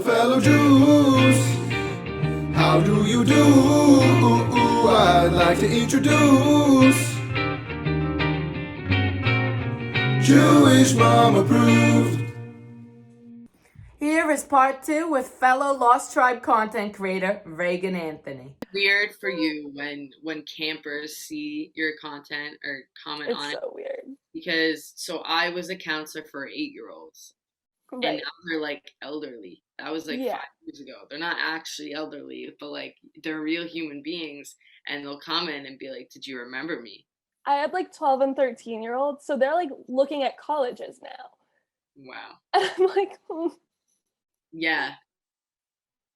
fellow Jews, how do you do? I'd like to introduce Jewish Mom Approved. Here is part 2 with fellow Lost Tribe content creator Reagan Anthony. Weird for you when campers see your content or comment It's on it, so weird. because so I was a counselor for 8-year-olds, and Right. now they're like elderly. That was like Yeah. 5 years ago. They're not actually elderly, but like they're real human beings, and they'll comment and be like, "Did you remember me?" I had like 12 and 13-year-olds, so they're like looking at colleges now. Wow. And I'm like, Yeah.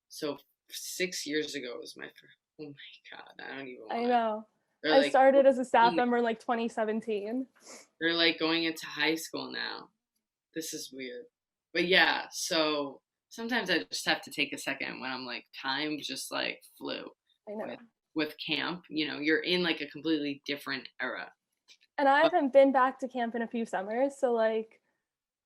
So 6 years ago was my first. Oh my God, I don't even. I know. They're I like, started as a staff member in like 2017. they're like going into high school now. This is weird. But yeah, so sometimes I just have to take a second when I'm like, time just like flew I know. with camp. You know, you're in like a completely different era. And I haven't been back to camp in a few summers, so like,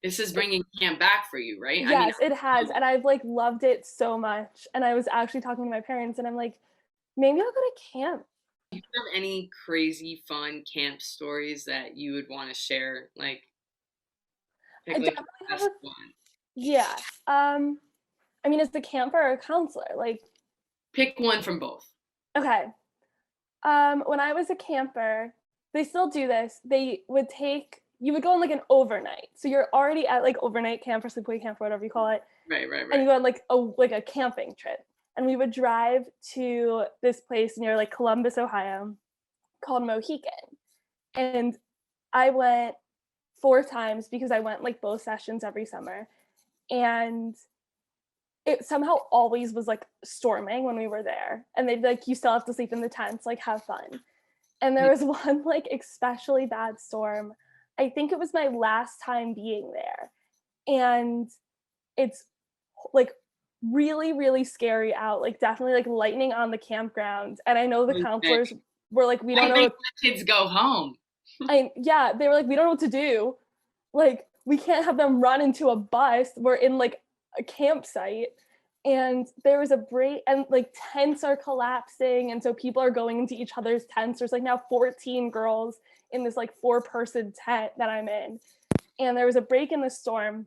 This is bringing camp back for you, right? yes, it has. And I've like loved it so much. And I was actually talking to my parents and I'm like, maybe I'll go to camp. Do you have any crazy fun camp stories that you would want to share? Like, pick, I like, definitely the have best a, one. yeah. I mean, as the camper or a counselor, like, Pick one from both. okay. When I was a camper, they still do this. You would go on like an overnight. So you're already at like overnight camp or sleepaway camp or whatever you call it. Right. And you go on like a camping trip. And we would drive to this place near like Columbus, Ohio called Mohican. And I went 4 times because I went like both sessions every summer. And it somehow always was like storming when we were there. And they'd be like, you still have to sleep in the tents, like have fun. And there was one like especially bad storm. I think it was my last time being there. And it's like really, really scary out, like definitely like lightning on the campground. And I know the counselors were like, we don't know. Kids go home. They were like, we don't know what to do. Like, we can't have them run into a bus. We're in like a campsite. And there was a break and like tents are collapsing. And so people are going into each other's tents. There's like now 14 girls in this like 4-person tent that I'm in. And there was a break in the storm.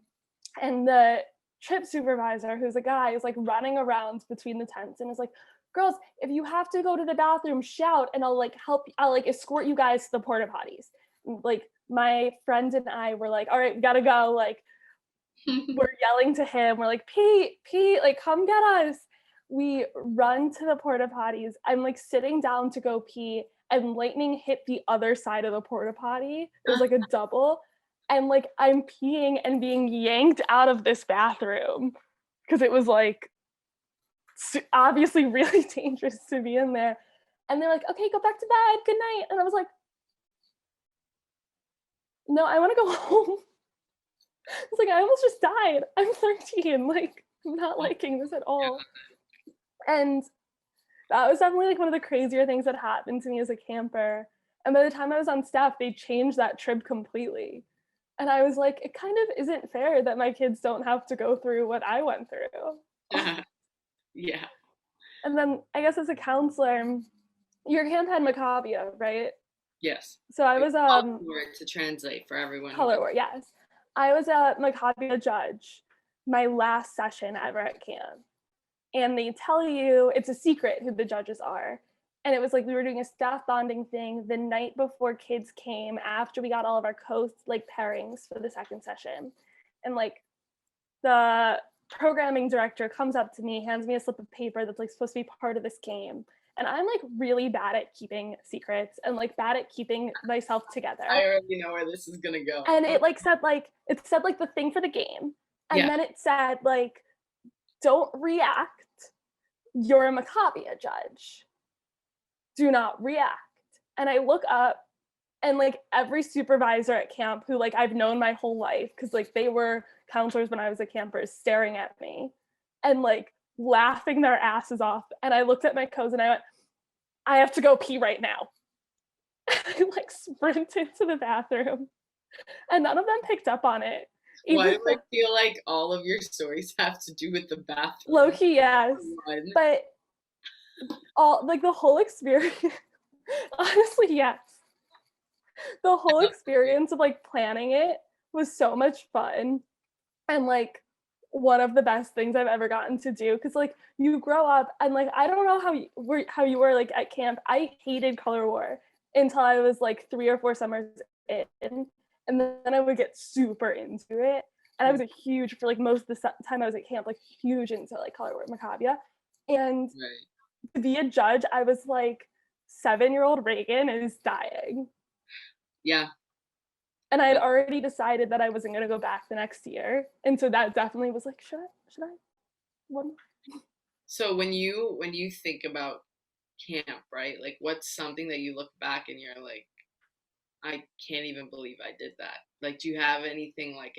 And the trip supervisor, who's a guy, is like running around between the tents and is like, girls, if you have to go to the bathroom, shout and I'll like escort you guys to the porta potties. And, like, my friend and I were like, all right, we gotta go. Like, we're yelling to him. We're like, Pete, like, come get us. We run to the porta potties. I'm like sitting down to go pee and lightning hit the other side of the porta potty. It was like a double. And like, I'm peeing and being yanked out of this bathroom because it was like obviously really dangerous to be in there. And they're like, okay, go back to bed. Good night. And I was like, no, I want to go home. It's like, I almost just died. I'm 13. Like, I'm not liking this at all. And that was definitely like one of the crazier things that happened to me as a camper. And by the time I was on staff, they changed that trip completely. And I was like, it kind of isn't fair that my kids don't have to go through what I went through. Yeah. And then I guess as a counselor, your camp had Maccabiah, right? Yes. So I was to translate for everyone. Color War, yes. I was a Maccabiah judge my last session ever at camp. And they tell you it's a secret who the judges are. And it was like we were doing a staff bonding thing the night before kids came, after we got all of our like pairings for the second session. And like the programming director comes up to me, hands me a slip of paper that's like supposed to be part of this game. And I'm like really bad at keeping secrets and like bad at keeping myself together. I already know where this is gonna go. And it said the thing for the game. And then it said like, don't react. You're a Maccabiah judge. Do not react. And I look up and like every supervisor at camp who like I've known my whole life, because like they were counselors when I was a camper, is staring at me and like laughing their asses off. And I looked at my coach and I went, I have to go pee right now. I like sprinted to the bathroom and none of them picked up on it. Why Even do I feel like all of your stories have to do with the bathroom? low key, yes. One. But all like the whole experience, honestly, yes. The whole experience of like planning it was so much fun, and like one of the best things I've ever gotten to do, because like you grow up and like I don't know how you were like at camp. I hated color war until I was like 3 or 4 summers in, and then I would get super into it. And I was a huge, for like most of the time I was at camp, like huge into like color war Maccabiah. And Right. to be a judge, I was like, 7-year-old Reagan is dying. Yeah. And I had already decided that I wasn't going to go back the next year. And so that definitely was like, should I? One. So when you think about camp, right? Like, what's something that you look back and you're like, I can't even believe I did that. Like, do you have anything like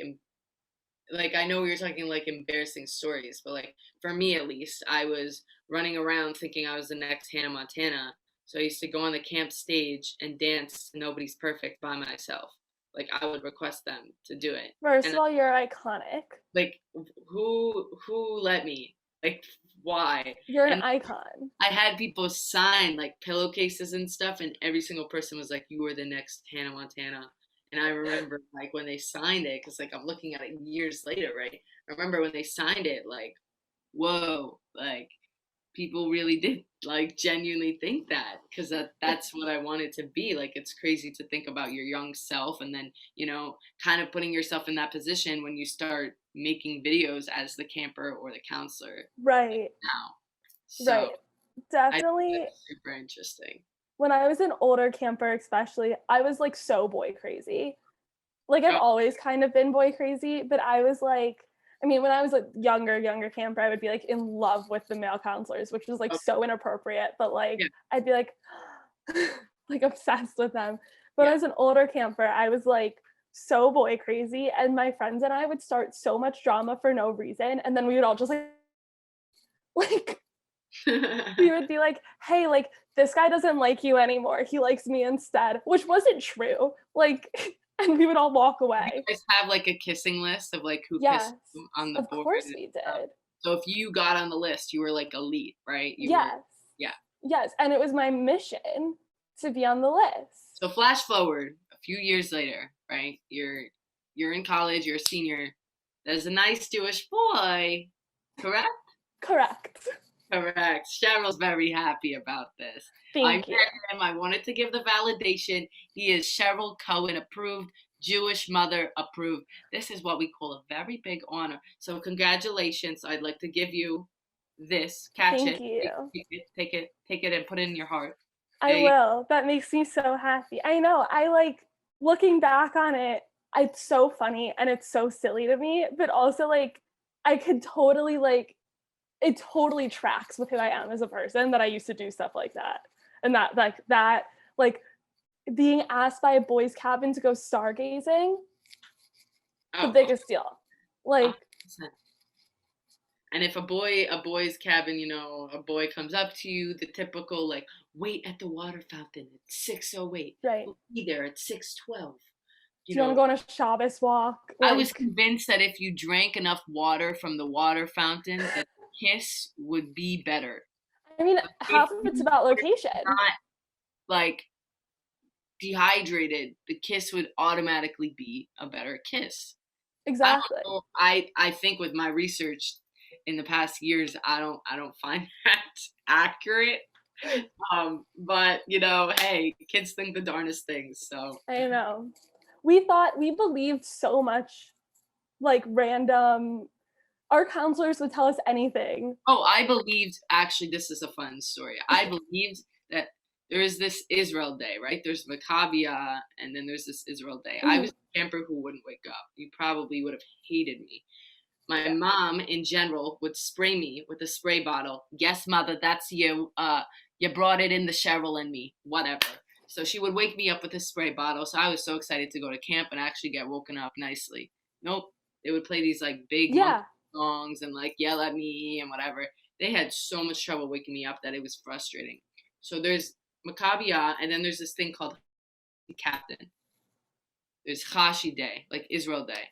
I know you're talking like embarrassing stories, but like for me at least, I was running around thinking I was the next Hannah Montana. So I used to go on the camp stage and dance Nobody's Perfect by myself. Like I would request them to do it. First And of all, you're iconic. like who let me? Like why? You're an And icon. I had people sign like pillowcases and stuff, and every single person was like, "You are the next Hannah Montana." And I remember like when they signed it, because like I'm looking at it years later, right? I remember when they signed it, like, whoa, like people really did like genuinely think that, because that's what I wanted to be. Like it's crazy to think about your young self, and then kind of putting yourself in that position when you start making videos as the camper or the counselor Right. now. So Right. I think Definitely. that's super interesting. When I was an older camper, especially, I was like so boy crazy. Like I've Oh, always kind of been boy crazy, but I was like, I mean, when I was a younger camper, I would be like in love with the male counselors, which was like oh, so inappropriate, but like yeah, I'd be like like obsessed with them. But yeah. as an older camper, I was like so boy crazy, and my friends and I would start so much drama for no reason, and then we would all just like we would be like, hey, like this guy doesn't like you anymore, he likes me instead, which wasn't true, like and we would all walk You away. guys have like a kissing list of like who kissed Yes, who on the of board course and we stuff. did. So if you got on the list, you were like elite, right? You were, Yes. yeah. Yes, and it was my mission to be on the list. So flash forward a few years later, right? You're in college, you're a senior. There's a nice Jewish boy, correct? Correct. Correct. Cheryl's very happy about this. I Thank met you. him. I wanted to give the validation. He is Cheryl Cohen approved, Jewish mother approved. This is what we call a very big honor. So congratulations. I'd like to give you this. Catch Thank it. you. Take it, and put it in your heart. I There you will. That makes me so happy. I know. I like looking back on it, it's so funny and it's so silly to me, but also like I could totally like it totally tracks with who I am as a person, that I used to do stuff like that. And that being asked by a boys cabin to go stargazing, the Oh, biggest deal. Like 100%. And if a boy's cabin, a boy comes up to you, the typical like, wait at the water fountain at 6:08. right. We'll be there at 6:12. Do you want to go on a Shabbos walk? I was Like, convinced that if you drank enough water from the water fountain, that the kiss would be better. I mean, half If of it's you about were location. not like dehydrated, the kiss would automatically be a better kiss. I don't Exactly. know. I think with my research in the past years, I don't find that accurate. But hey, kids think the darndest things. So I know. We believed so much, like random. Our counselors would tell us anything. oh, I believed, actually, this is a fun story. I believed that there is this Israel Day, right? There's Maccabiah, and then there's this Israel Day. I was a camper who wouldn't wake up. You probably would have hated me. My Yeah. mom, in general, would spray me with a spray bottle. Yes, mother, that's you. You brought it in the Cheryl and me, whatever. So she would wake me up with a spray bottle. So I was so excited to go to camp and actually get woken up nicely. Nope. They would play these like big Yeah. songs and like yell at me and whatever. They had so much trouble waking me up that it was frustrating. So there's Maccabiah, and then there's this thing called Captain. There's Chashi Day, like Israel Day.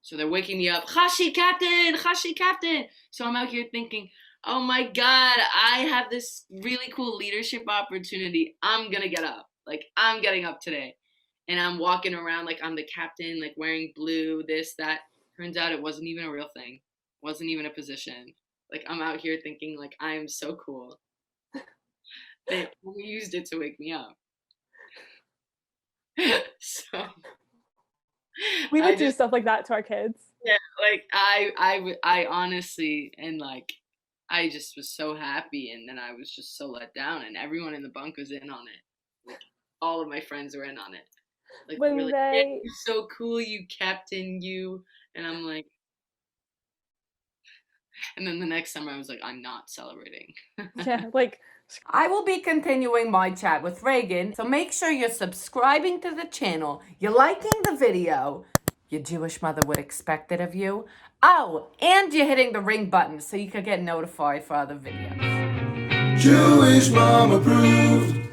So they're waking me up, Chashi captain, Chashi captain. So I'm out here thinking, oh my God, I have this really cool leadership opportunity. I'm gonna get up. Like, I'm getting up today. And I'm walking around like I'm the captain, like wearing blue, this, that. Turns out it wasn't even a real thing. Wasn't even a position. Like, I'm out here thinking like I am so cool. They only used it to wake me up. So We I would do just, stuff like that to our kids. yeah, like I honestly, and like I just was so happy, and then I was just so let down, and everyone in the bunk was in on it. Like, all of my friends were in on it. Like, they When were like, yeah, they you're so cool, you captain, you. And I'm like, and then the next summer I was like, I'm not celebrating. yeah, like I will be continuing my chat with Reagan, so make sure you're subscribing to the channel, you're liking the video, your Jewish mother would expect it of you. Oh, and you're hitting the ring button so you can get notified for other videos. Jewish mom approved.